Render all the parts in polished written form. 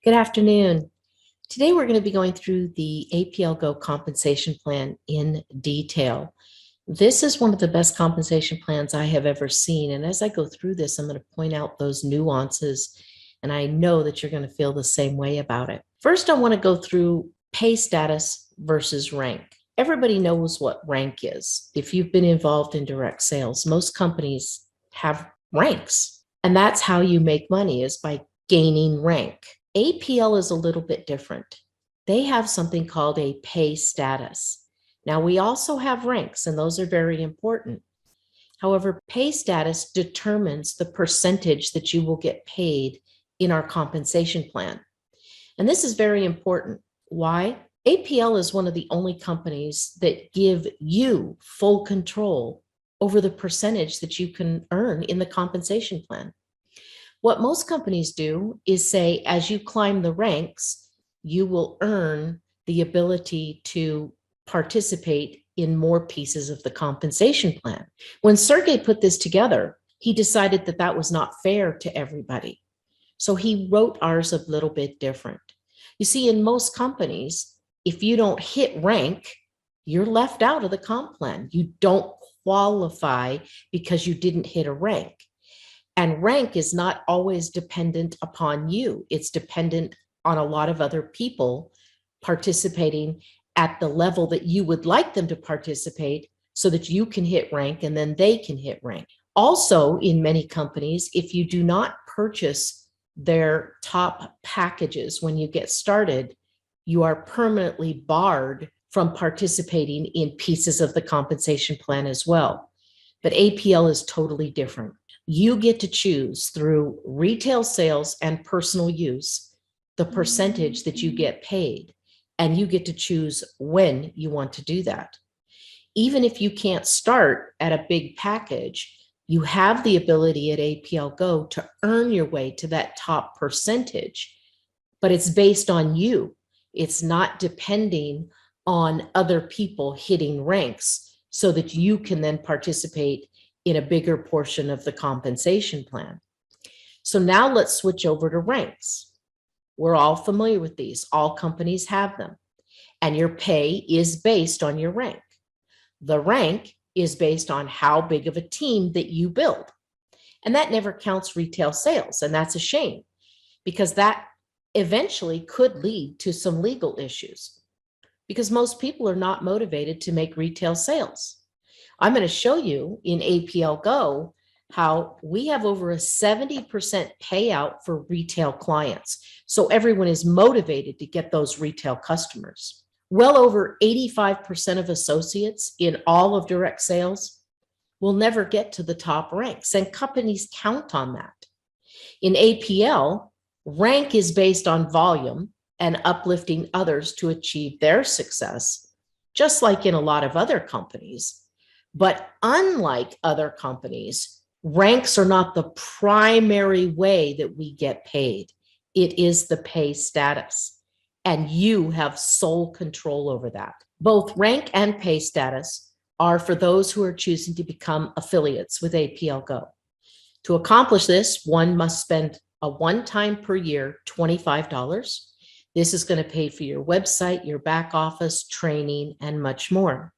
Good afternoon. Today we're going to be going through the APLGO compensation plan in detail. This is one of the best compensation plans I have ever seen. And as I go through this, I'm going to point out those nuances, and I know that you're going to feel the same way about it. First, I want to go through pay status versus rank. Everybody knows what rank is. If you've been involved in direct sales, most companies have ranks, and that's how you make money, is by gaining rank. APL is a little bit different. They have something called a pay status. Now, we also have ranks, and those are very important. However, pay status determines the percentage that you will get paid in our compensation plan. And this is very important. Why? APL is one of the only companies that give you full control over the percentage that you can earn in the compensation plan. What most companies do is say, as you climb the ranks, you will earn the ability to participate in more pieces of the compensation plan. When Sergey put this together, he decided that that was not fair to everybody. So he wrote ours a little bit different. You see, in most companies, if you don't hit rank, you're left out of the comp plan. You don't qualify because you didn't hit a rank. And rank is not always dependent upon you. It's dependent on a lot of other people participating at the level that you would like them to participate so that you can hit rank and then they can hit rank. Also, in many companies, if you do not purchase their top packages when you get started, you are permanently barred from participating in pieces of the compensation plan as well. But APL is totally different. You get to choose through retail sales and personal use the percentage that you get paid, and you get to choose when you want to do that. Even if you can't start at a big package, you have the ability at APLGO to earn your way to that top percentage, but it's based on you. It's not depending on other people hitting ranks so that you can then participate in a bigger portion of the compensation plan. So now let's switch over to ranks. We're all familiar with these. All companies have them. And your pay is based on your rank. The rank is based on how big of a team that you build. And that never counts retail sales. And that's a shame, because that eventually could lead to some legal issues, because most people are not motivated to make retail sales. I'm going to show you in APLGO how we have over a 70% payout for retail clients. So everyone is motivated to get those retail customers. Well over 85% of associates in all of direct sales will never get to the top ranks, and companies count on that. In APL, rank is based on volume and uplifting others to achieve their success, just like in a lot of other companies. But unlike other companies, ranks are not the primary way that we get paid. It is the pay status, and you have sole control over that. Both rank and pay status are for those who are choosing to become affiliates with APLGO. To accomplish this, one must spend a one-time per year $25. This is going to pay for your website, your back office, training, and much more.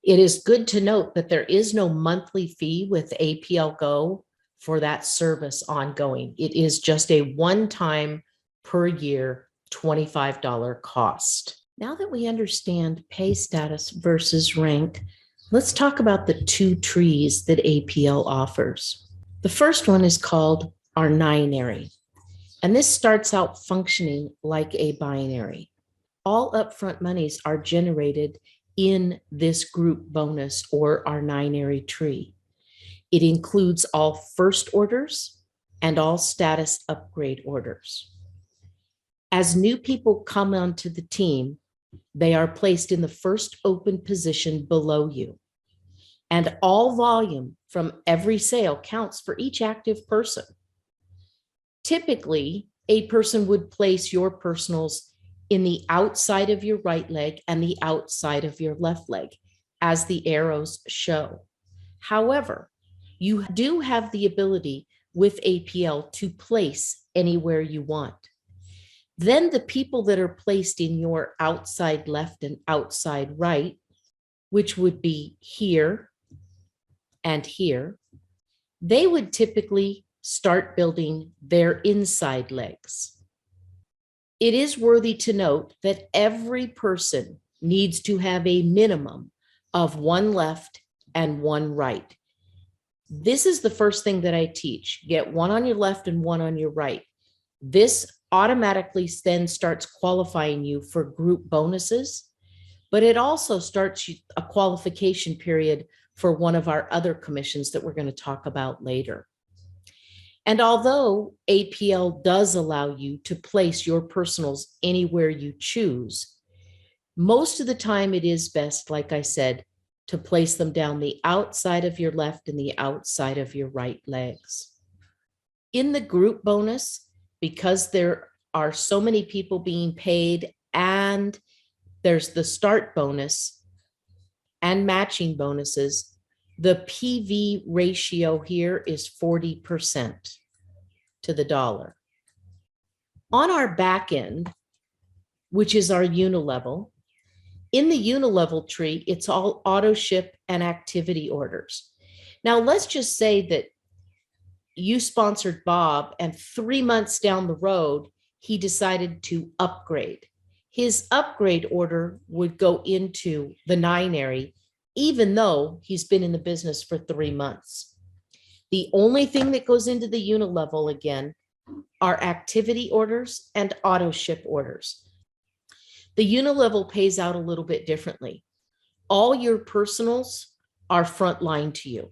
It is good to note that there is no monthly fee with APLGO for that service ongoing. It is just a one-time per year $25 cost. Now that we understand pay status versus rank, let's talk about the two trees that APL offers. The first one is called our Ninery, and this starts out functioning like a binary. All upfront monies are generated in this group bonus, or our Ninery tree. It includes all first orders and all status upgrade orders. As new people come onto the team, they are placed in the first open position below you. And all volume from every sale counts for each active person. Typically, a person would place your personals in the outside of your right leg and the outside of your left leg, as the arrows show. However, you do have the ability with APL to place anywhere you want. Then the people that are placed in your outside left and outside right, which would be here and here, they would typically start building their inside legs. It is worthy to note that every person needs to have a minimum of one left and one right. This is the first thing that I teach. Get one on your left and one on your right. This automatically then starts qualifying you for group bonuses, but it also starts a qualification period for one of our other commissions that we're going to talk about later. And although APL does allow you to place your personals anywhere you choose, most of the time it is best, like I said, to place them down the outside of your left and the outside of your right legs. In the group bonus, because there are so many people being paid and there's the start bonus and matching bonuses, the PV ratio here is 40% to the dollar. On our back end, which is our Unilevel, in the Unilevel tree, it's all auto ship and activity orders. Now, let's just say that you sponsored Bob and 3 months down the road, he decided to upgrade. His upgrade order would go into the Ninery, even though he's been in the business for 3 months. The only thing that goes into the Unilevel again are activity orders and auto ship orders. The Unilevel pays out a little bit differently. All your personals are frontline to you.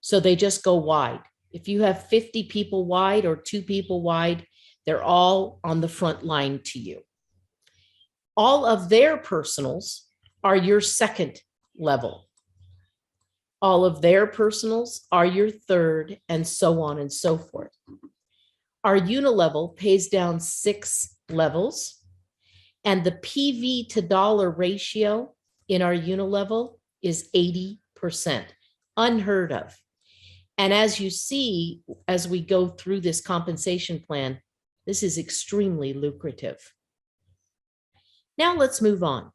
So they just go wide. If you have 50 people wide or 2 people wide, they're all on the front line to you. All of their personals are your second level. All of their personals are your third, and so on and so forth. Our Unilevel pays down 6 levels, and the PV to dollar ratio in our Unilevel is 80%, unheard of. And as you see, as we go through this compensation plan, this is extremely lucrative. Now let's move on.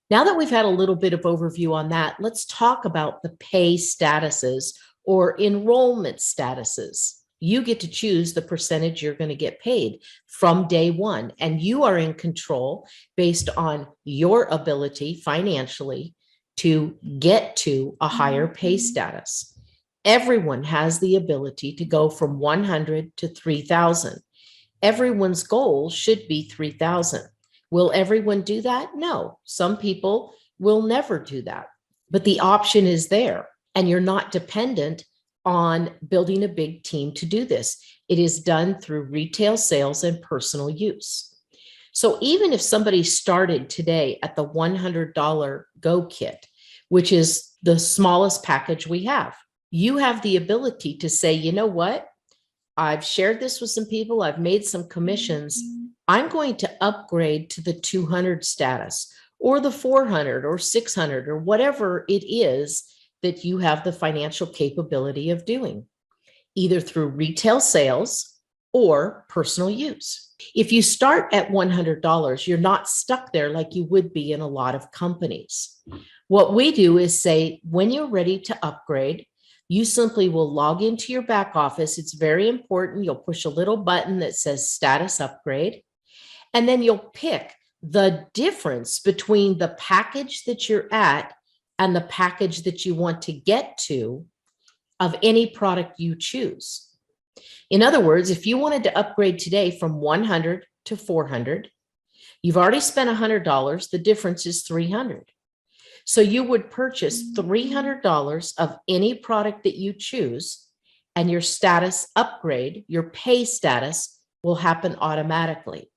Now that we've had a little bit of overview on that, let's talk about the pay statuses or enrollment statuses. You get to choose the percentage you're going to get paid from day one, and you are in control based on your ability financially to get to a higher pay status. Everyone has the ability to go from 100 to 3,000. Everyone's goal should be 3,000. Will everyone do that? No. Some people will never do that, but the option is there, and you're not dependent on building a big team to do this. It is done through retail sales and personal use. So even if somebody started today at the $100 Go Kit, which is the smallest package we have, you have the ability to say, you know what? I've shared this with some people. I've made some commissions. I'm going to upgrade to the 200 status or the 400 or 600 or whatever it is that you have the financial capability of doing, either through retail sales or personal use. If you start at $100, you're not stuck there like you would be in a lot of companies. What we do is say, when you're ready to upgrade, you simply will log into your back office. It's very important. You'll push a little button that says status upgrade, and then you'll pick the difference between the package that you're at and the package that you want to get to of any product you choose. In other words, if you wanted to upgrade today from 100 to 400, you've already spent $100. The difference is 300. So you would purchase $300 of any product that you choose, and your status upgrade, your pay status, will happen automatically.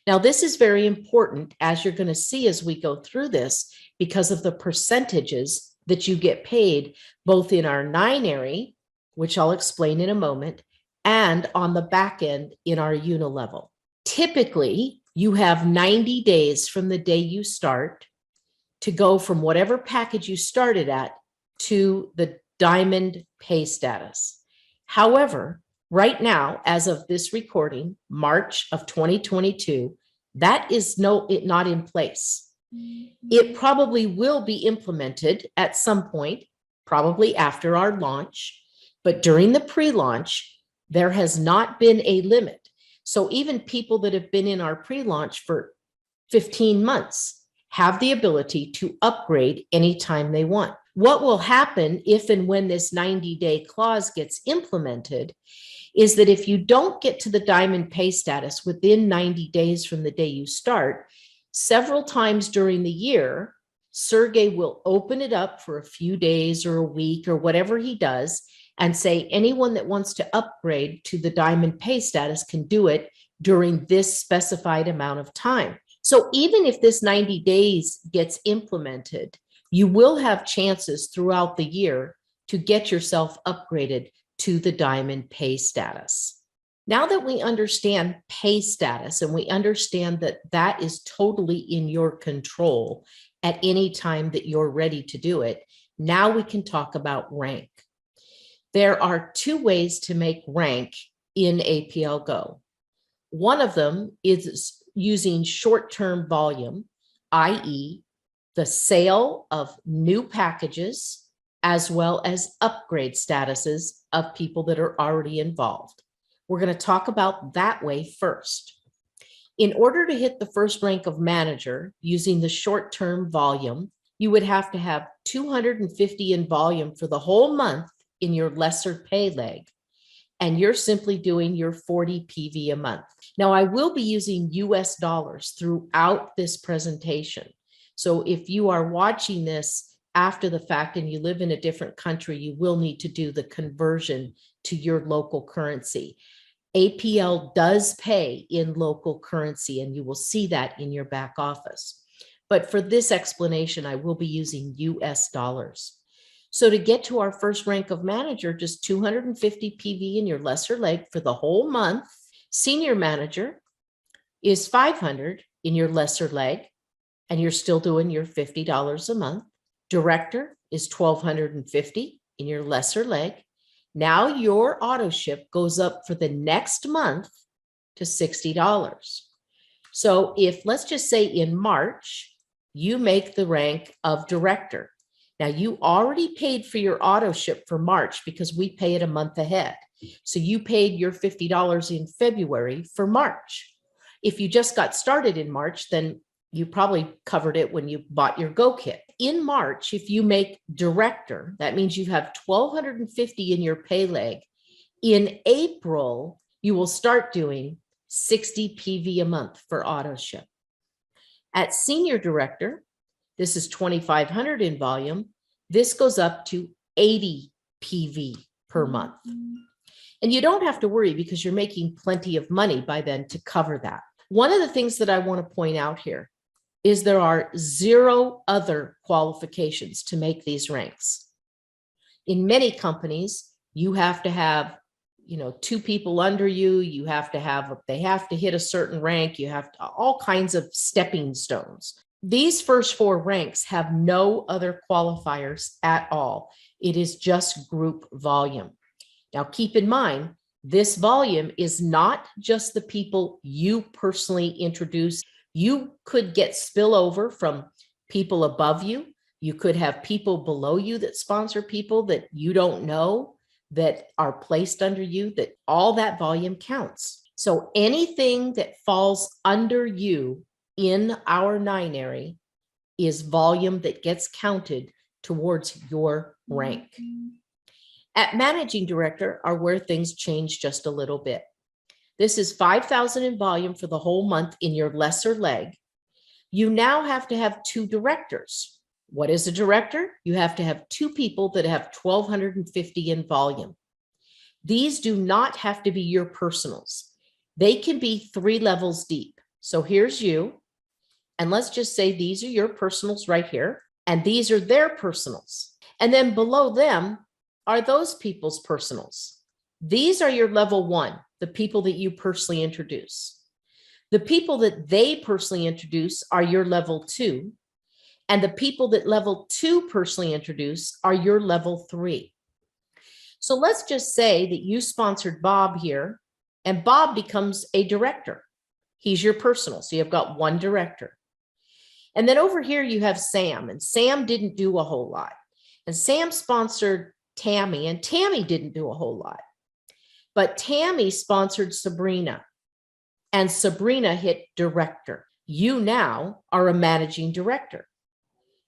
Now, this is very important, as you're going to see as we go through this, because of the percentages that you get paid, both in our Ninery, which I'll explain in a moment, and on the back end in our Unilevel. Typically, you have 90 days from the day you start to go from whatever package you started at to the diamond pay status. However, Right now, as of this recording, March of 2022, that is not in place. It probably will be implemented at some point, probably after our launch, but during the pre-launch, there has not been a limit. So even people that have been in our pre-launch for 15 months have the ability to upgrade anytime they want. What will happen if and when this 90-day clause gets implemented is that if you don't get to the diamond pay status within 90 days from the day you start, several times during the year, Sergey will open it up for a few days or a week or whatever he does and say anyone that wants to upgrade to the diamond pay status can do it during this specified amount of time. So even if this 90 days gets implemented, you will have chances throughout the year to get yourself upgraded to the diamond pay status. Now that we understand pay status and we understand that that is totally in your control at any time that you're ready to do it, now we can talk about rank. There are two ways to make rank in APLGO. One of them is using short-term volume, i.e., the sale of new packages, as well as upgrade statuses of people that are already involved. We're going to talk about that way first. In order to hit the first rank of manager using the short-term volume, you would have to have 250 in volume for the whole month in your lesser pay leg, and you're simply doing your 40 PV a month. Now, I will be using US dollars throughout this presentation. So if you are watching this after the fact and you live in a different country, you will need to do the conversion to your local currency. APL does pay in local currency, and you will see that in your back office. But for this explanation, I will be using US dollars. So to get to our first rank of manager, just 250 PV in your lesser leg for the whole month. Senior manager is 500 in your lesser leg, and you're still doing your $50 a month. Director is 1,250 in your lesser leg. Now your auto ship goes up for the next month to $60. So if, let's just say in March, you make the rank of director. Now you already paid for your auto ship for March because we pay it a month ahead. So you paid your $50 in February for March. If you just got started in March, then you probably covered it when you bought your Go kit. In March, if you make director, that means you have 1,250 in your pay leg. In April, you will start doing 60 PV a month for auto ship. At senior director, this is 2,500 in volume. This goes up to 80 PV per month. And you don't have to worry because you're making plenty of money by then to cover that. One of the things that I want to point out here is there are 0 other qualifications to make these ranks. In many companies, you have to have, 2 people under you. They have to hit a certain rank. You have all kinds of stepping stones. These first 4 ranks have no other qualifiers at all. It is just group volume. Now, keep in mind, this volume is not just the people you personally introduce. You could get spillover from people above you. You could have people below you that sponsor people that you don't know that are placed under you, that all that volume counts. So anything that falls under you in our Ninery is volume that gets counted towards your rank. At managing director are where things change just a little bit. This is 5,000 in volume for the whole month in your lesser leg. You now have to have 2 directors. What is a director? You have to have 2 people that have 1,250 in volume. These do not have to be your personals. They can be 3 levels deep. So here's you. And let's just say these are your personals right here. And these are their personals. And then below them are those people's personals. These are your level 1, the people that you personally introduce. The people that they personally introduce are your level 2. And the people that level 2 personally introduce are your level 3. So let's just say that you sponsored Bob here, and Bob becomes a director. He's your personal. So you've got one director. And then over here you have Sam, and Sam didn't do a whole lot. And Sam sponsored Tammy, and Tammy didn't do a whole lot. But Tammy sponsored Sabrina, and Sabrina hit director. You now are a managing director.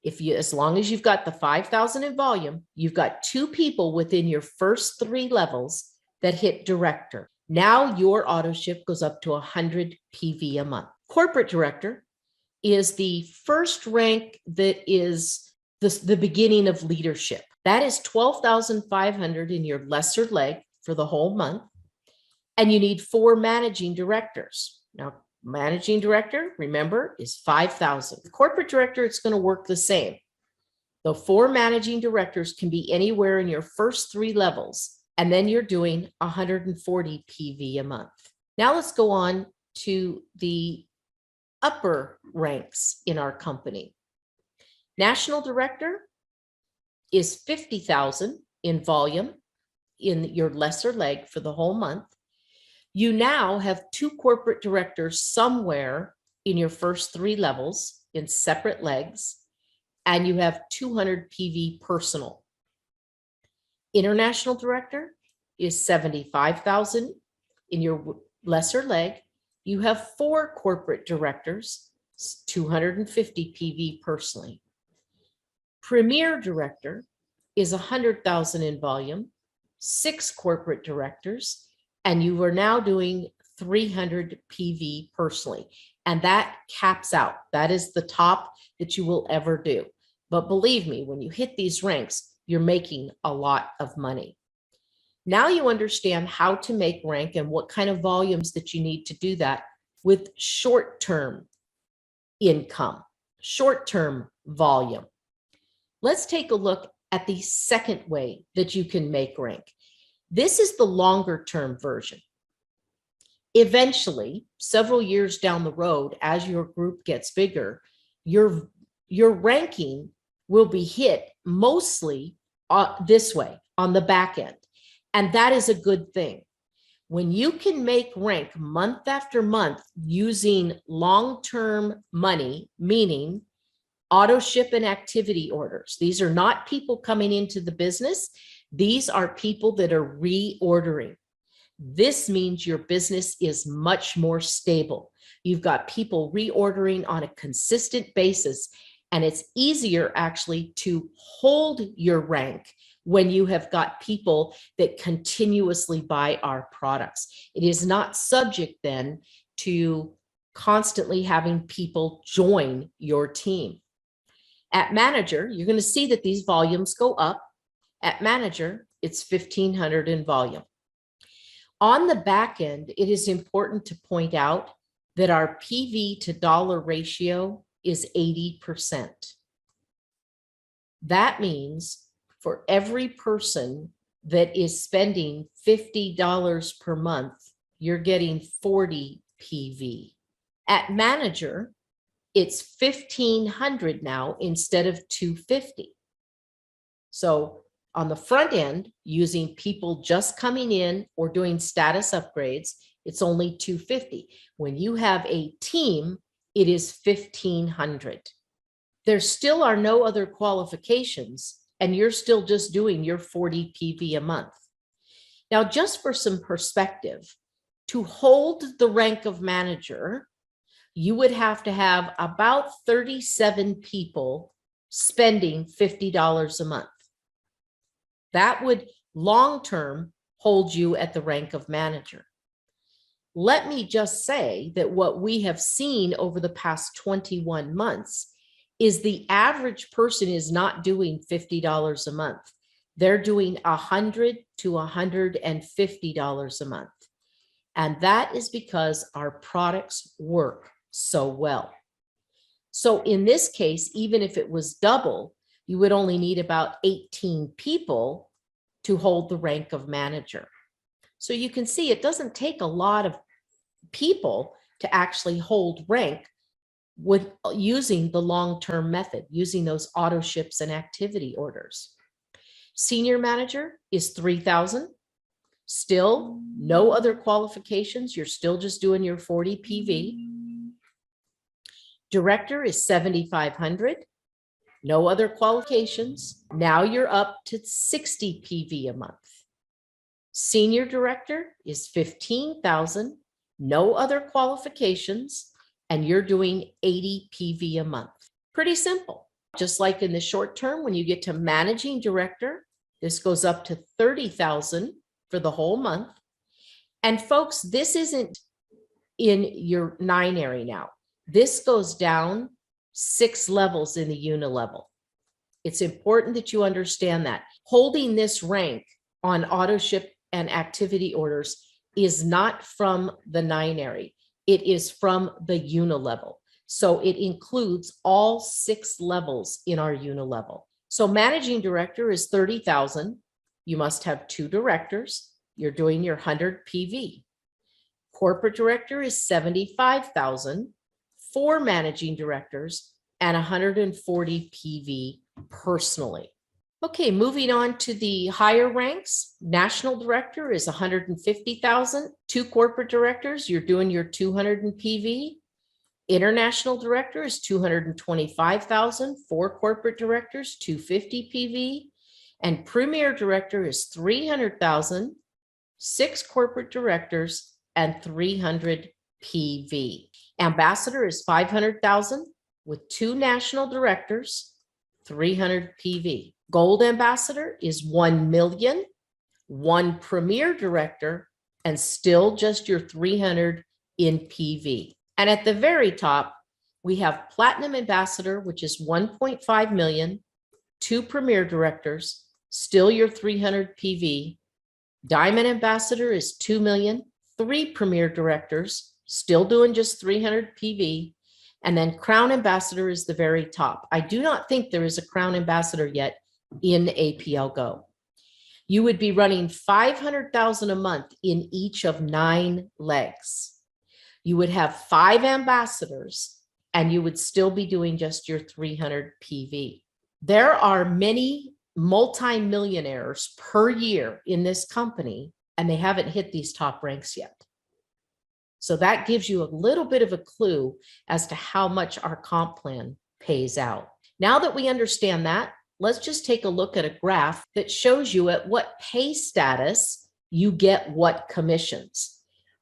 As long as you've got the 5,000 in volume, you've got 2 people within your first 3 levels that hit director. Now your auto ship goes up to 100 PV a month. Corporate director is the first rank that is the beginning of leadership. That is 12,500 in your lesser leg for the whole month. And you need 4 managing directors. Now, managing director, remember, is 5,000. Corporate director, it's going to work the same. The 4 managing directors can be anywhere in your first 3 levels, and then you're doing 140 PV a month. Now let's go on to the upper ranks in our company. National director is 50,000 in volume in your lesser leg for the whole month. You now have 2 corporate directors somewhere in your first 3 levels in separate legs, and you have 200 PV personal. International director is 75,000 in your lesser leg. You have 4 corporate directors, 250 PV personally. Premier director is 100,000 in volume, 6 corporate directors, and you are now doing 300 PV personally. And that caps out. That is the top that you will ever do. But believe me, when you hit these ranks, you're making a lot of money. Now you understand how to make rank and what kind of volumes that you need to do that with short-term income, short-term volume. Let's take a look at the second way that you can make rank. This is the longer-term version. Eventually, several years down the road, as your group gets bigger, your ranking will be hit mostly this way on the back end. And that is a good thing. When you can make rank month after month using long-term money, meaning auto ship and activity orders. These are not people coming into the business. These are people that are reordering. This means your business is much more stable. You've got people reordering on a consistent basis, and it's easier actually to hold your rank when you have got people that continuously buy our products. It is not subject then to constantly having people join your team. At manager, you're going to see that these volumes go up. At manager, it's 1,500 in volume. On the back end, it is important to point out that our PV to dollar ratio is 80%. That means for every person that is spending $50 per month, you're getting 40 PV. At manager, it's 1,500 now instead of 250. So on the front end, using people just coming in or doing status upgrades, it's only 250. When you have a team, it is 1,500. There still are no other qualifications, and you're still just doing your 40 PV a month. Now, just for some perspective, to hold the rank of manager, you would have to have about 37 people spending $50 a month. That would long-term hold you at the rank of manager. Let me just say that what we have seen over the past 21 months is the average person is not doing $50 a month. They're doing $100 to $150 a month. And that is because our products work so well. So in this case, even if it was double, you would only need about 18 people to hold the rank of manager. So you can see it doesn't take a lot of people to actually hold rank with using the long-term method, using those auto ships and activity orders. Senior manager is 3,000. Still no other qualifications. You're still just doing your 40 PV. Director is 7,500. No other qualifications. Now you're up to 60 PV a month. Senior director is 15,000. No other qualifications. And you're doing 80 PV a month. Pretty simple. Just like in the short term, when you get to managing director, this goes up to 30,000 for the whole month. And folks, this isn't in your Ninery now. This goes down 6 levels in the Unilevel. It's important that you understand that. Holding this rank on auto ship and activity orders is not from the Ninery. It is from the Unilevel. So it includes all 6 levels in our Unilevel. So managing director is 30,000. You must have 2 directors. You're doing your 100 PV. Corporate director is 75,000, 4 managing directors, and 140 PV personally. Okay, moving on to the higher ranks. National director is 150,000, 2 corporate directors, you're doing your 200 PV. International director is 225,000, 4 corporate directors, 250 PV. And premier director is 300,000, 6 corporate directors, and 300 PV. Ambassador is 500,000 with 2 national directors, 300 PV. Gold ambassador is 1 million, 1 premier director, and still just your 300 in PV. And at the very top, we have platinum ambassador, which is 1.5 million, 2 premier directors, still your 300 PV. Diamond ambassador is 2 million, 3 premier directors, still doing just 300 PV. And then crown ambassador is the very top. I do not think there is a crown ambassador yet in APLGO. You would be running 500,000 a month in each of 9 legs. You would have 5 ambassadors and you would still be doing just your 300 PV. There are many multimillionaires per year in this company, and they haven't hit these top ranks yet. So that gives you a little bit of a clue as to how much our comp plan pays out. Now that we understand that, let's just take a look at a graph that shows you at what pay status you get what commissions.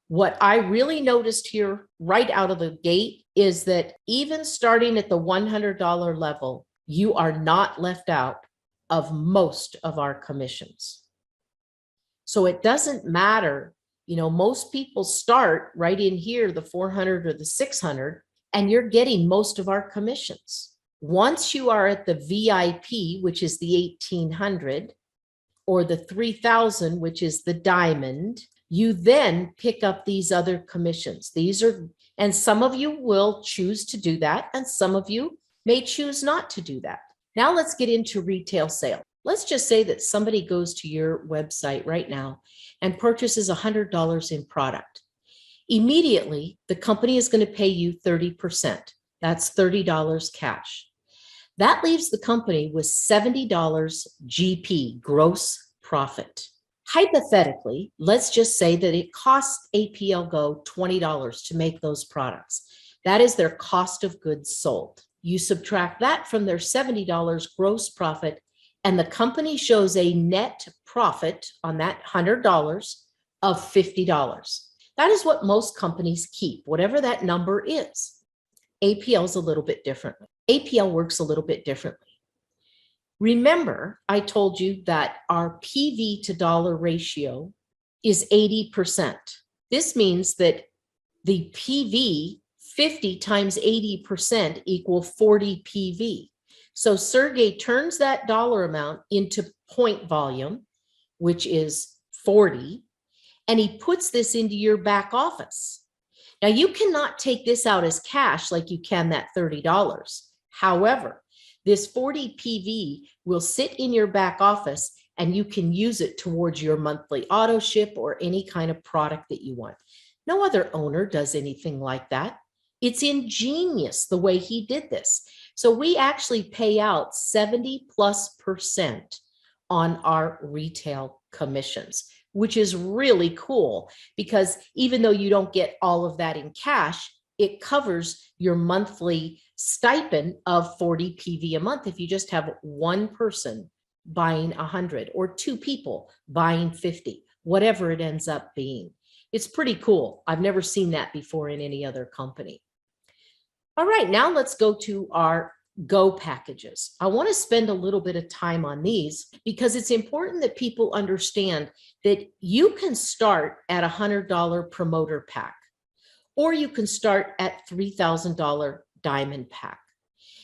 What I really noticed here right out of the gate is that even starting at the $100 level, you are not left out of most of our commissions. So it doesn't matter, you know, most people start right in here, the 400 or the 600, and you're getting most of our commissions. Once you are at the VIP, which is the 1,800, or the 3,000, which is the diamond, you then pick up these other commissions. These are, and some of you will choose to do that, and some of you may choose not to do that. Now let's get into retail sale. Let's just say that somebody goes to your website right now and purchases $100 in product. Immediately, the company is going to pay you 30%. That's $30 cash. That leaves the company with $70 GP, gross profit. Hypothetically, let's just say that it costs APLGO $20 to make those products. That is their cost of goods sold. You subtract that from their $70 gross profit, and the company shows a net profit on that $100 of $50. That is what most companies keep, whatever that number is. APL is a little bit differently. APL works a little bit differently. Remember, I told you that our PV to dollar ratio is 80%. This means that the PV 50 times 80% equal 40 PV. So Sergey turns that dollar amount into point volume, which is 40, and he puts this into your back office. Now you cannot take this out as cash like you can that $30. However, this 40 PV will sit in your back office and you can use it towards your monthly auto ship or any kind of product that you want. No other owner does anything like that. It's ingenious the way he did this. So we actually pay out 70+% on our retail commissions, which is really cool because even though you don't get all of that in cash, it covers your monthly stipend of 40 PV a month if you just have one person buying 100 or two people buying 50, whatever it ends up being. It's pretty cool. I've never seen that before in any other company. All right, now let's go to our Go packages. I want to spend a little bit of time on these because it's important that people understand that you can start at $100 promoter pack, or you can start at $3,000 diamond pack.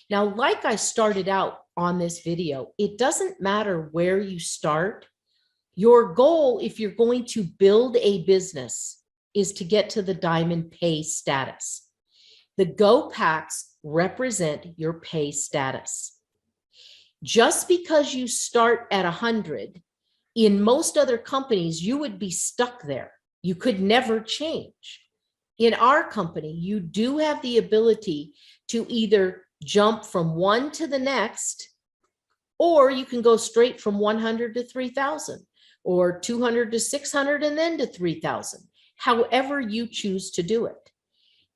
Now, like I started out on this video, it doesn't matter where you start. Your goal, if you're going to build a business, is to get to the diamond pay status. The Go packs represent your pay status. Just because you start at 100, in most other companies, you would be stuck there. You could never change. In our company, you do have the ability to either jump from one to the next, or you can go straight from 100 to 3,000, or 200 to 600, and then to 3,000, however you choose to do it.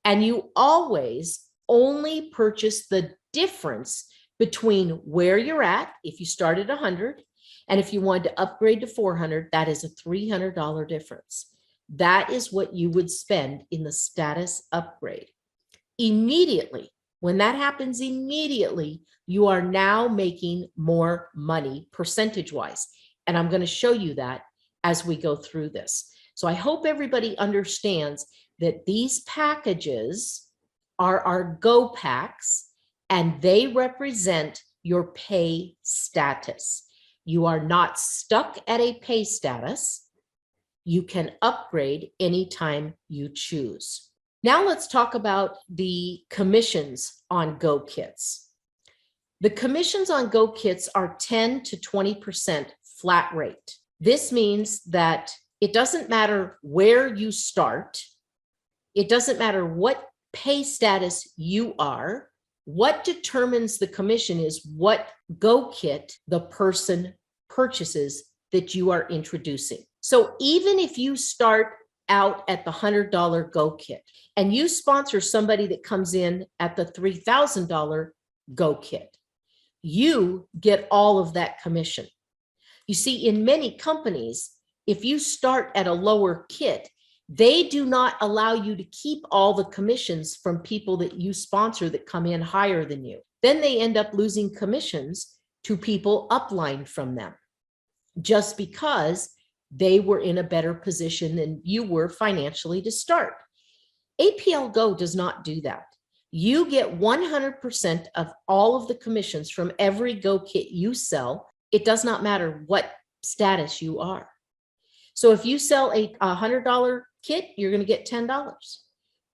And you always only purchase the difference between where you're at, if you start at 100, and if you wanted to upgrade to 400, that is a $300 difference. That is what you would spend in the status upgrade. Immediately, when that happens immediately, you are now making more money percentage-wise. And I'm going to show you that as we go through this. So I hope everybody understands that these packages are our Go packs, and they represent your pay status. You are not stuck at a pay status. You can upgrade anytime you choose. Now let's talk about the commissions on Go kits. The commissions on Go kits are 10 to 20% flat rate. This means that it doesn't matter where you start. It doesn't matter what pay status you are. What determines the commission is what Go kit the person purchases that you are introducing. So even if you start out at the $100 Go kit and you sponsor somebody that comes in at the $3,000 Go kit, you get all of that commission. You see, in many companies, if you start at a lower kit, they do not allow you to keep all the commissions from people that you sponsor that come in higher than you. Then they end up losing commissions to people upline from them just because they were in a better position than you were financially to start. APLGO does not do that. You get 100% of all of the commissions from every Go kit you sell. It does not matter what status you are. So if you sell a $100 kit, you're going to get $10.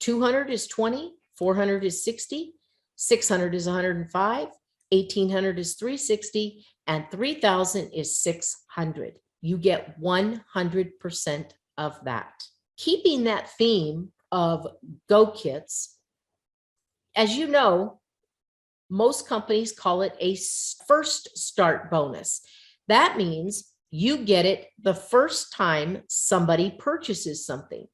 200 is 20, 400 is 60, 600 is 105, 1800 is 360, and 3000 is 600. You get 100% of that. Keeping that theme of Go kits, as you know, most companies call it a first start bonus. That means you get it the first time somebody purchases something.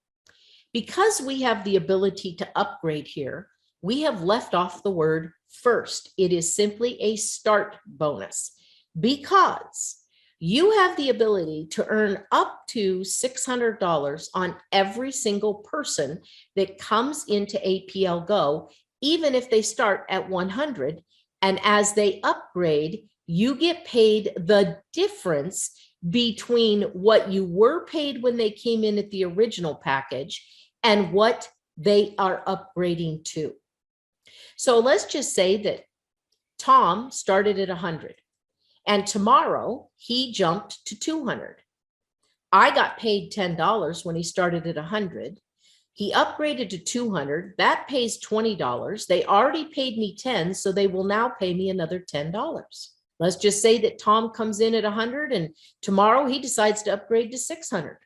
Because we have the ability to upgrade here, we have left off the word first. It is simply a start bonus because you have the ability to earn up to $600 on every single person that comes into APLGO, even if they start at 100. And as they upgrade, you get paid the difference between what you were paid when they came in at the original package and what they are upgrading to. So let's just say that Tom started at 100 and tomorrow he jumped to 200. I got paid $10 when he started at 100. He upgraded to 200. That pays $20. They already paid me 10, so they will now pay me another $10. Let's just say that Tom comes in at 100 and tomorrow he decides to upgrade to 600.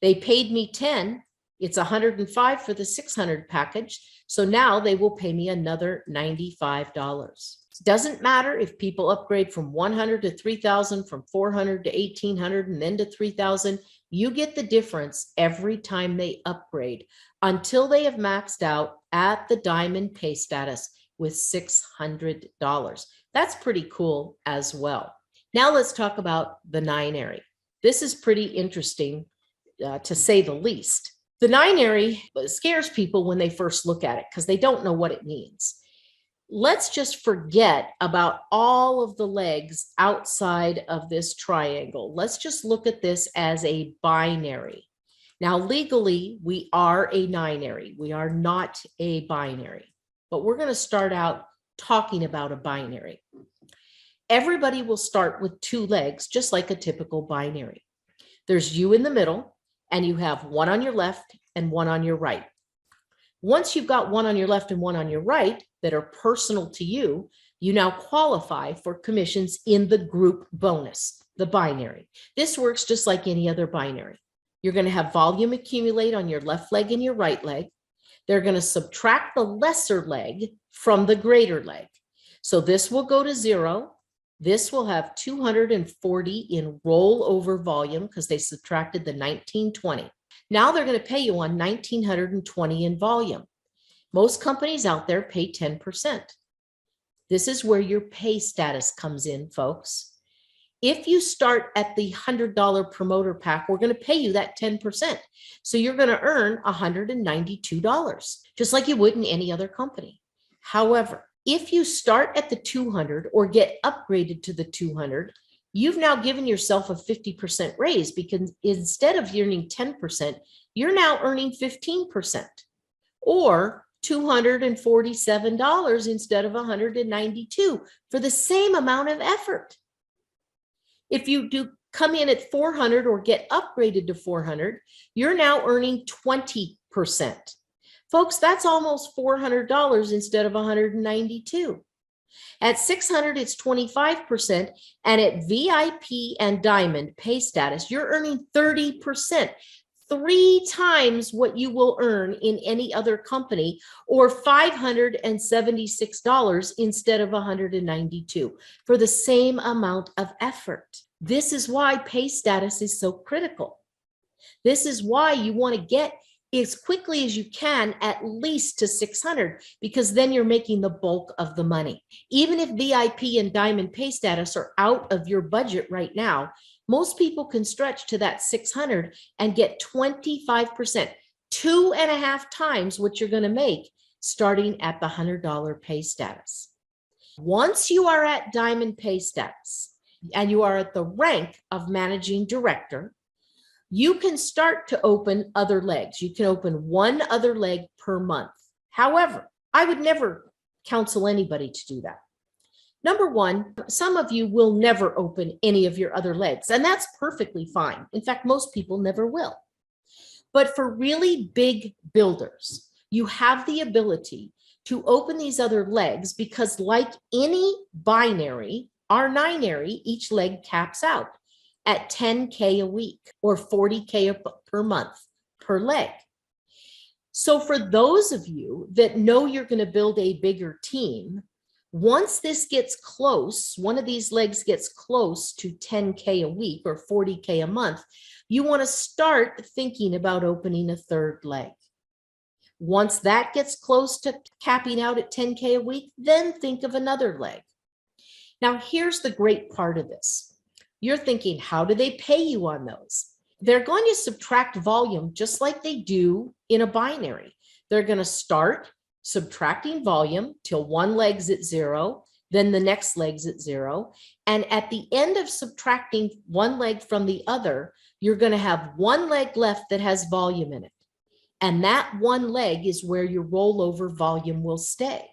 They paid me 10. It's 105 for the 600 package. So now they will pay me another $95. It doesn't matter if people upgrade from 100 to 3,000, from 400 to 1,800, and then to 3,000. You get the difference every time they upgrade until they have maxed out at the diamond pay status with $600. That's pretty cool as well. Now let's talk about the Ninery. This is pretty interesting, to say the least. The Ninery scares people when they first look at it because they don't know what it means. Let's just forget about all of the legs outside of this triangle. Let's just look at this as a binary. Now, legally, we are a Ninery. We are not a binary, but we're going to start out talking about a binary. Everybody will start with two legs, just like a typical binary. There's you in the middle, and you have one on your left and one on your right. Once you've got one on your left and one on your right that are personal to you, you now qualify for commissions in the group bonus, the binary. This works just like any other binary. You're going to have volume accumulate on your left leg and your right leg. They're going to subtract the lesser leg from the greater leg. So this will go to 0. This will have 240 in rollover volume because they subtracted the 1920. Now they're going to pay you on 1,920 in volume. Most companies out there pay 10%. This is where your pay status comes in, folks. If you start at the $100 promoter pack, we're going to pay you that 10%. So you're going to earn $192, just like you would in any other company. However, if you start at the 200 or get upgraded to the 200, you've now given yourself a 50% raise because instead of earning 10%, you're now earning 15% or $247 instead of $192 for the same amount of effort. If you do come in at 400 or get upgraded to 400, you're now earning 20%. Folks, that's almost $400 instead of $192. At 600, it's 25%. And at VIP and Diamond pay status, you're earning 30%, 3 times what you will earn in any other company, or $576 instead of $192 for the same amount of effort. This is why pay status is so critical. This is why you want to get as quickly as you can, at least to 600, because then you're making the bulk of the money. Even if VIP and Diamond pay status are out of your budget right now, most people can stretch to that 600 and get 25%, 2.5 times what you're going to make starting at the $100 pay status. Once you are at Diamond pay status and you are at the rank of managing director, you can start to open other legs. You can open one other leg per month. However, I would never counsel anybody to do that. Number one, some of you will never open any of your other legs, and that's perfectly fine. In fact, most people never will. But for really big builders, you have the ability to open these other legs because, like any binary, our Ninery, each leg caps out at $10K a week or $40K per month per leg. So for those of you that know you're going to build a bigger team, once this gets close, one of these legs gets close to $10K a week or $40K a month, you want to start thinking about opening a third leg. Once that gets close to capping out at $10K a week, then think of another leg. Now, here's the great part of this. You're thinking, how do they pay you on those? They're going to subtract volume just like they do in a binary. They're going to start subtracting volume till one leg's at 0, then the next leg's at 0. And at the end of subtracting one leg from the other, you're going to have one leg left that has volume in it. And that one leg is where your rollover volume will stay.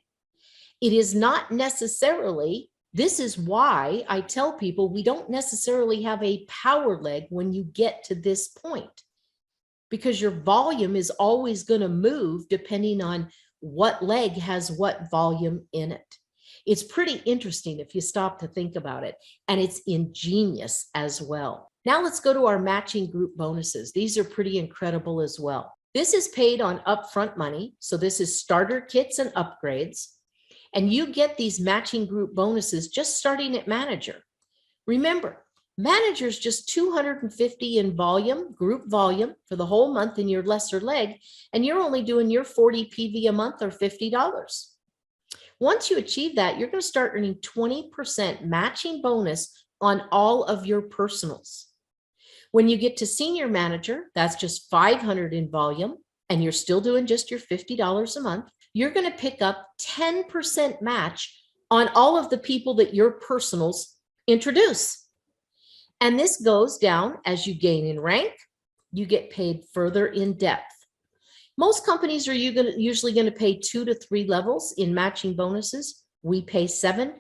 It is not necessarily. This is why I tell people we don't necessarily have a power leg when you get to this point, because your volume is always going to move depending on what leg has what volume in it. It's pretty interesting if you stop to think about it, and it's ingenious as well. Now let's go to our matching group bonuses. These are pretty incredible as well. This is paid on upfront money. So this is starter kits and upgrades. And you get these matching group bonuses just starting at manager. Remember, manager's just 250 in volume, group volume for the whole month in your lesser leg, and you're only doing your 40 PV a month or $50. Once you achieve that, you're going to start earning 20% matching bonus on all of your personals. When you get to senior manager, that's just 500 in volume, and you're still doing just your $50 a month. You're going to pick up 10% match on all of the people that your personals introduce. And this goes down as you gain in rank, you get paid further in depth. Most companies are usually going to pay 2 to 3 levels in matching bonuses. We pay 7.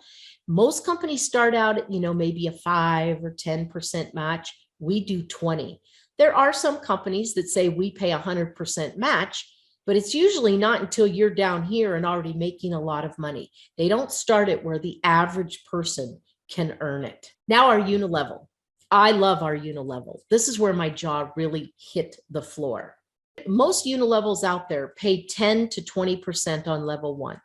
Most companies start out at, maybe a 5 or 10% match. We do 20. There are some companies that say we pay 100% match, but it's usually not until you're down here and already making a lot of money. They don't start it where the average person can earn it. Now our Unilevel. I love our Unilevel. This is where my jaw really hit the floor. Most Unilevels out there pay 10 to 20% on level 1.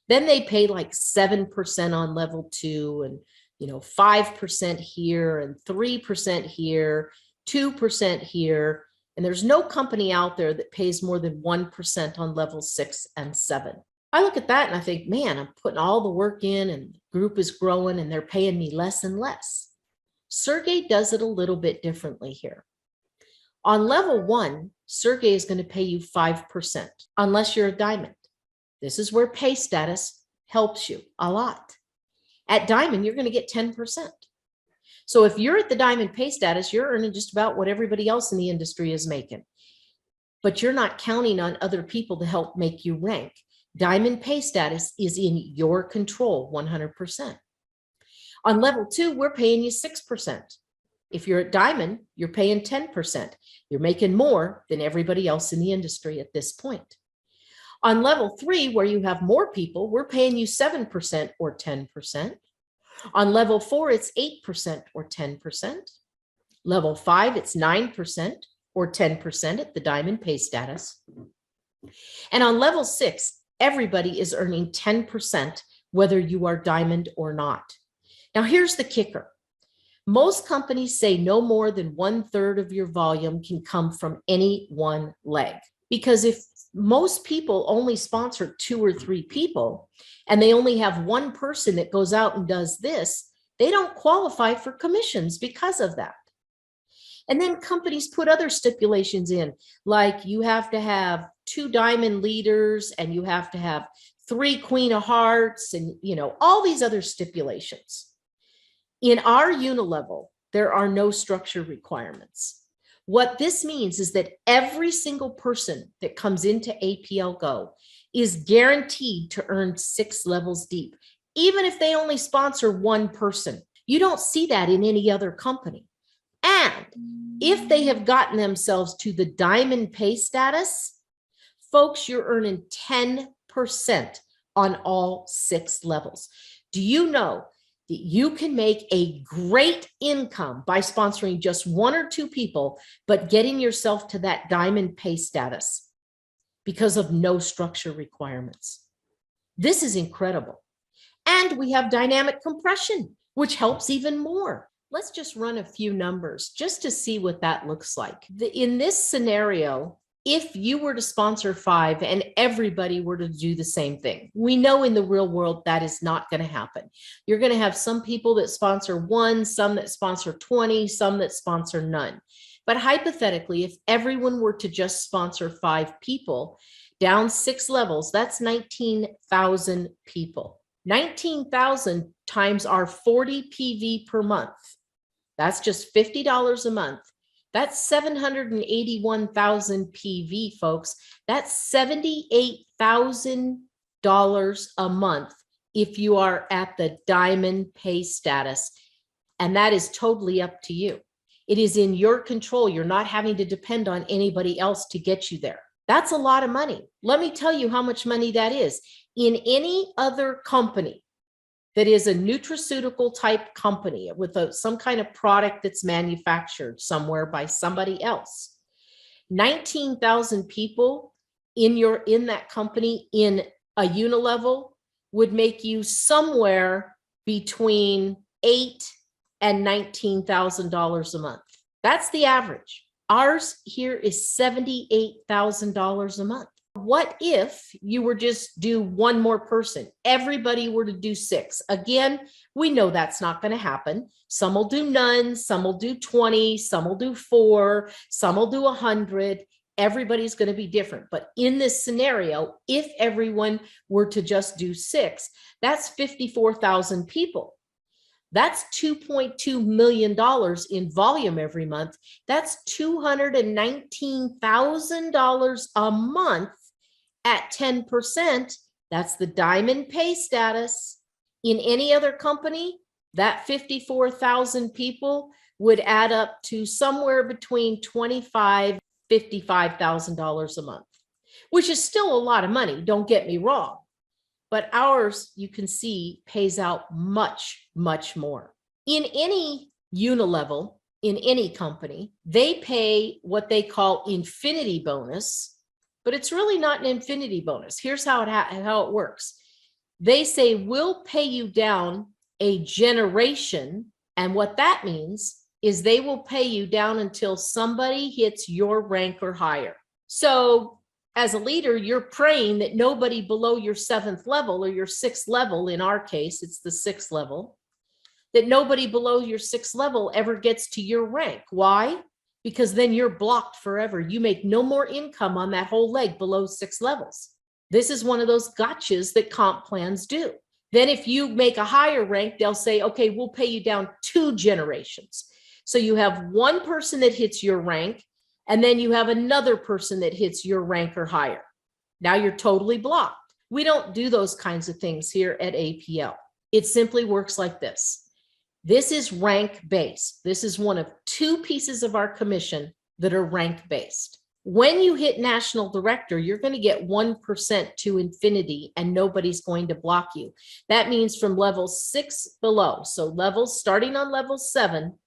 Then they pay like 7% on level 2 and 5% here and 3% here, 2% here. And there's no company out there that pays more than 1% on level 6 and 7. I look at that and I think, man, I'm putting all the work in and the group is growing and they're paying me less and less. Sergey does it a little bit differently here. On level 1, Sergey is going to pay you 5% unless you're a diamond. This is where pay status helps you a lot. At diamond, you're going to get 10%. So if you're at the diamond pay status, you're earning just about what everybody else in the industry is making. But you're not counting on other people to help make you rank. Diamond pay status is in your control 100%. On level 2, we're paying you 6%. If you're at diamond, you're paying 10%. You're making more than everybody else in the industry at this point. On level 3, where you have more people, we're paying you 7% or 10%. On level 4, it's 8% or 10%. Level 5, it's 9% or 10% at the diamond pay status. And on level 6, everybody is earning 10%, whether you are diamond or not. Now, here's the kicker. Most companies say no more than 1/3 of your volume can come from any one leg. Because if most people only sponsor 2 or 3 people, and they only have one person that goes out and does this, they don't qualify for commissions because of that. And then companies put other stipulations in, like you have to have 2 diamond leaders and you have to have 3 queen of hearts and, all these other stipulations. In our Unilevel, there are no structure requirements. What this means is that every single person that comes into APLGO is guaranteed to earn 6 levels deep, even if they only sponsor one person. You don't see that in any other company. And if they have gotten themselves to the diamond pay status, folks, you're earning 10% on all 6 levels. Do you know that you can make a great income by sponsoring just 1 or 2 people, but getting yourself to that diamond pay status because of no structure requirements? This is incredible. And we have dynamic compression, which helps even more. Let's just run a few numbers just to see what that looks like. In this scenario, if you were to sponsor 5 and everybody were to do the same thing, we know in the real world that is not going to happen. You're going to have some people that sponsor 1, some that sponsor 20, some that sponsor none. But hypothetically, if everyone were to just sponsor 5 people, down 6 levels, that's 19,000 people. 19,000 times our 40 PV per month. That's just $50 a month. That's 781,000 PV, folks. That's $78,000 a month if you are at the diamond pay status. And that is totally up to you. It is in your control. You're not having to depend on anybody else to get you there. That's a lot of money. Let me tell you how much money that is. In any other company that is a nutraceutical type company with some kind of product that's manufactured somewhere by somebody else, 19,000 people in that company in a Unilevel would make you somewhere between $8,000 and $19,000 a month. That's the average. Ours here is $78,000 a month. What if you were just do one more person? Everybody were to do 6. Again, we know that's not going to happen. Some will do none, some will do 20, some will do 4, some will do 100. Everybody's going to be different. But in this scenario, if everyone were to just do 6, that's 54,000 people. That's $2.2 million in volume every month. That's $219,000 a month at 10%. That's the diamond pay status. In any other company, that 54,000 people would add up to somewhere between $25,000 and $55,000 a month, which is still a lot of money. Don't get me wrong. But ours, you can see, pays out much, much more. In any Unilevel, in any company, they pay what they call infinity bonus, but it's really not an infinity bonus. Here's how it works. They say, we'll pay you down a generation. And what that means is they will pay you down until somebody hits your rank or higher. So as a leader, you're praying that nobody below your 7th level or your 6th level, in our case, it's the 6th level, that nobody below your 6th level ever gets to your rank. Why? Because then you're blocked forever. You make no more income on that whole leg below 6 levels. This is one of those gotchas that comp plans do. Then if you make a higher rank, they'll say, okay, we'll pay you down 2 generations. So you have one person that hits your rank, and then you have another person that hits your rank or higher. Now you're totally blocked. We don't do those kinds of things here at APL. It simply works like this. This is rank-based. This is one of 2 pieces of our commission that are rank-based. When you hit national director, you're going to get 1% to infinity, and nobody's going to block you. That means from level 6 below, so levels starting on level 7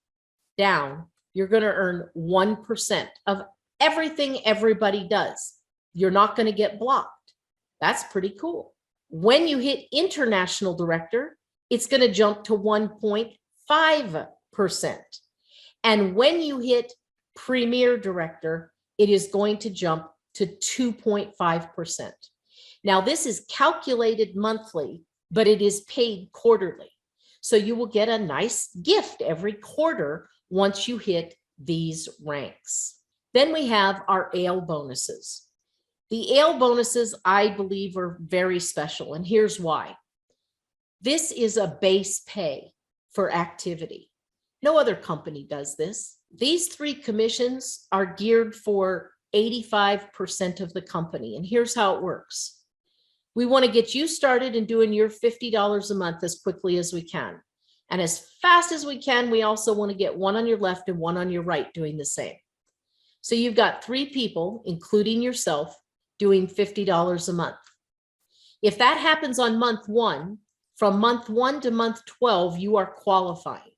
down, you're going to earn 1% of everything everybody does. You're not going to get blocked. That's pretty cool. When you hit international director, it's going to jump to 1.5%. And when you hit premier director, it is going to jump to 2.5%. Now, this is calculated monthly, but it is paid quarterly. So you will get a nice gift every quarter once you hit these ranks. Then we have our ALE bonuses. The ALE bonuses, I believe, are very special, and here's why. This is a base pay for activity. No other company does this. These 3 commissions are geared for 85% of the company, and here's how it works. We want to get you started in doing your $50 a month as quickly as we can. And as fast as we can, we also want to get one on your left and one on your right doing the same. So you've got 3 people, including yourself, doing $50 a month. If that happens on month 1, from month 1 to month 12, you are qualifying.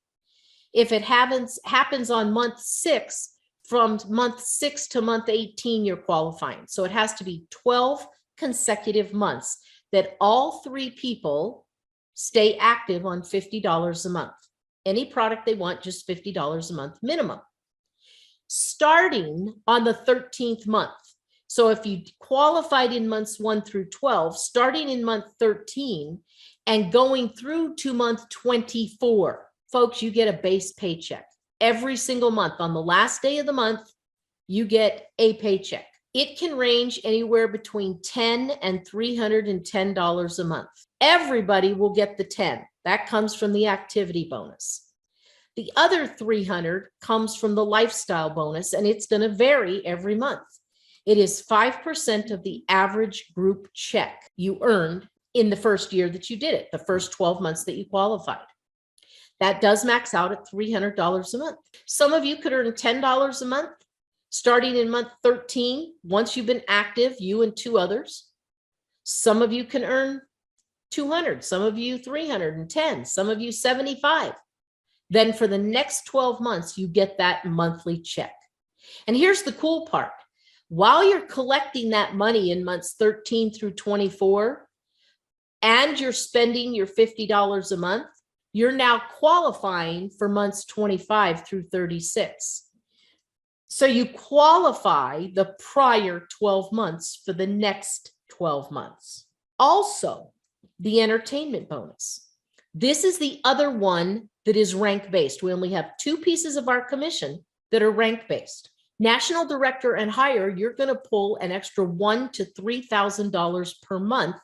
If it happens on month 6, from month 6 to month 18, you're qualifying. So it has to be 12 consecutive months that all 3 people stay active on $50 a month. Any product they want, just $50 a month minimum. Starting on the 13th month. So if you qualified in months 1 through 12, starting in month 13 and going through to month 24, folks, you get a base paycheck. Every single month, on the last day of the month, you get a paycheck. It can range anywhere between $10 and $310 a month. Everybody will get the 10. That comes from the activity bonus. The other $300 comes from the lifestyle bonus, and it's going to vary every month. It is 5% of the average group check you earned in the first year that you did it, the first 12 months that you qualified. That does max out at $300 a month. Some of you could earn $10 a month starting in month 13. Once you've been active, you and 2 others. Some of you can earn 200, some of you 310, some of you 75. Then for the next 12 months, you get that monthly check. And here's the cool part. While you're collecting that money in months 13 through 24, and you're spending your $50 a month, you're now qualifying for months 25 through 36. So you qualify the prior 12 months for the next 12 months. Also, the entertainment bonus. This is the other one that is rank-based. We only have two pieces of our commission that are rank-based. National director and higher, you're going to pull an extra $1,000 to $3,000 per month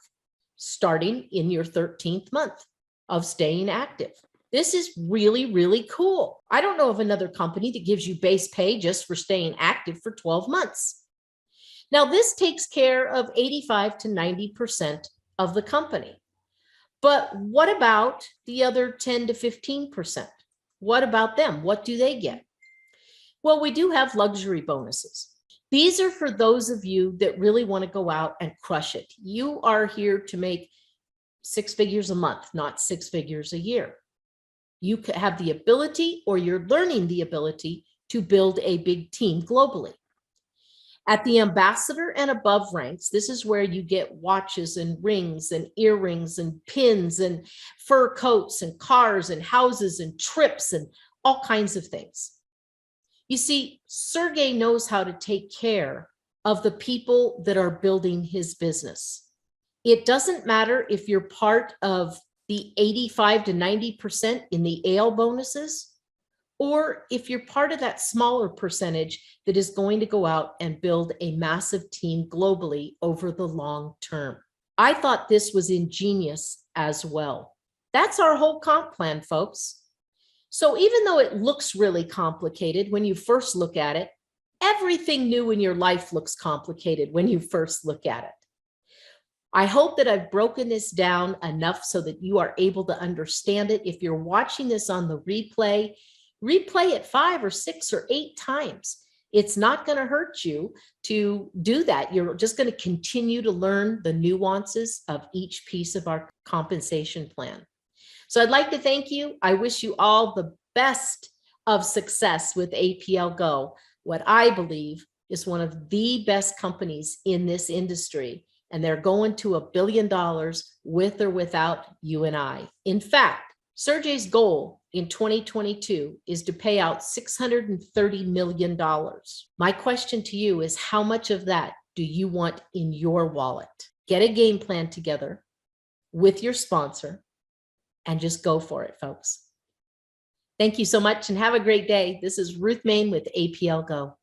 starting in your 13th month of staying active. This is really, really cool. I don't know of another company that gives you base pay just for staying active for 12 months. Now, this takes care of 85 to 90% of the company. But what about the other 10 to 15%? What about them? What do they get? Well, we do have luxury bonuses. These are for those of you that really want to go out and crush it. You are here to make 6 figures a month, not 6 figures a year. You have the ability, or you're learning the ability, to build a big team globally. At the ambassador and above ranks, this is where you get watches and rings and earrings and pins and fur coats and cars and houses and trips and all kinds of things. You see, Sergey knows how to take care of the people that are building his business. It doesn't matter if you're part of the 85 to 90% in the AL bonuses, or if you're part of that smaller percentage that is going to go out and build a massive team globally over the long term. I thought this was ingenious as well. That's our whole comp plan, folks. So even though it looks really complicated when you first look at it, everything new in your life looks complicated when you first look at it. I hope that I've broken this down enough so that you are able to understand it. If you're watching this on the replay it 5 or 6 or 8 times. It's not going to hurt you to do that. You're just going to continue to learn the nuances of each piece of our compensation plan. So I'd like to thank you. I wish you all the best of success with APLGO, what I believe is one of the best companies in this industry. And they're going to $1 billion with or without you and I. In fact, Sergey's goal in 2022 is to pay out $630 million. My question to you is, how much of that do you want in your wallet? Get a game plan together with your sponsor and just go for it, folks. Thank you so much and have a great day. This is Ruth Main with APLGO.